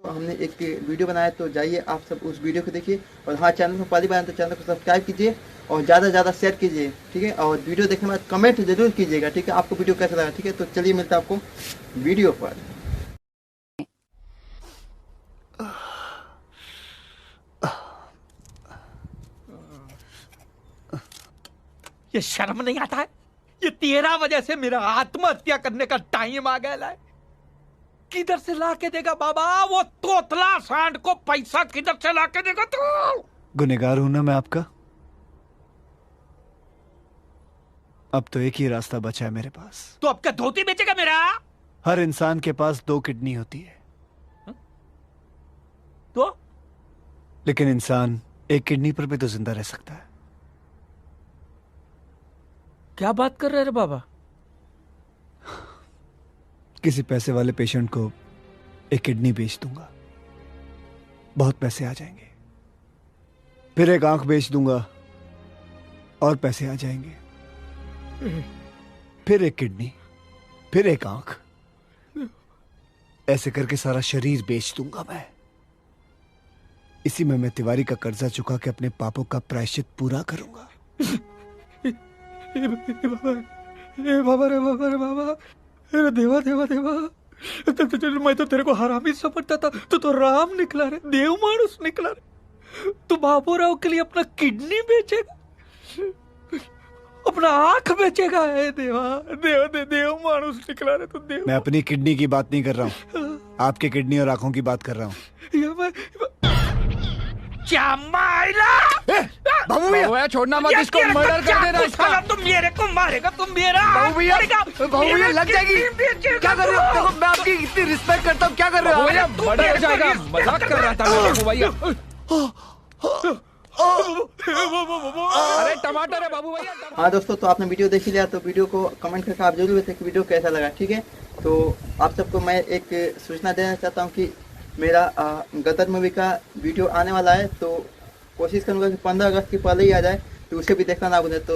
हमने एक वीडियो बनाया, तो जाइए आप सब उस वीडियो को देखिए। और हाँ, चैनल पर पहली बार तो चैनल को सब्सक्राइब कीजिए और ज़्यादा से ज़्यादा शेयर कीजिए, ठीक है। और वीडियो देखने के बाद कमेंट जरूर कीजिएगा, ठीक है, आपको वीडियो कैसा लगा, ठीक है। तो चलिए मिलता है आपको वीडियो पर। ये शर्म नहीं आता है? ये तेरा वजह से मेरा आत्महत्या करने का टाइम आ गया है। किधर से ला के देगा बाबा वो तोतला सांड को पैसा? किधर से ला के देगा तू? गुनहगार हूं ना मैं आपका। अब तो एक ही रास्ता बचा है मेरे पास। तो अब क्या धोती बेचेगा मेरा? हर इंसान के पास 2 किडनी होती है, तो लेकिन इंसान एक किडनी पर भी तो जिंदा रह सकता है। क्या बात कर रहे रे बाबा? किसी पैसे वाले पेशेंट को एक किडनी बेच दूंगा, बहुत पैसे आ जाएंगे। फिर एक आंख बेच दूंगा और पैसे आ जाएंगे। फिर एक किडनी, फिर एक आंख, ऐसे करके सारा शरीर बेच दूंगा मैं। इसी में मैं तिवारी का कर्जा चुका के अपने पापों का प्रायश्चित पूरा करूंगा। ए बाबा रे बाबा रे बाबा, अरे देवा देवा देवा, मैं तो तेरे को हरामी समझता था, तो राम निकला रे, देव मानुस निकला रे। तू बाबूराव के लिए अपना किडनी बेचेगा, अपना आंख बेचेगा? है देवा, देव मानुस निकला रे तू। देव, मैं अपनी किडनी की बात नहीं कर रहा हूँ, आपके किडनी और आंखों की बात कर रहा हूँ। ये मैं क्या मायला? बाबू भैया छोड़ना मत इसको, मर्डर कर देना इसका। तुम मेरे को मारेगा, तुम मेरा बाबू भैया लग जाएगी। क्या कर रहे हो? देखो मैं आपकी इतनी रिस्पेक्ट करता हूँ, क्या कर रहे हो? भैया मर्डर हो जाएगा, मजाक कर रहा था बाबू भैया। अरे टमाटर है बाबू भैया। हाँ दोस्तों, तो आपने वीडियो देख ही लिया, तो वीडियो को कमेंट करके आप जरूर बताएं कि वीडियो कैसा लगा, ठीक है। तो आप सबको मैं एक सूचना देना चाहता हूँ कि मेरा गदर मूवी का वीडियो आने वाला है, तो कोशिश करूँगा कि 15 अगस्त के पहले ही आ जाए, तो उसे भी देखना ना भूलें। तो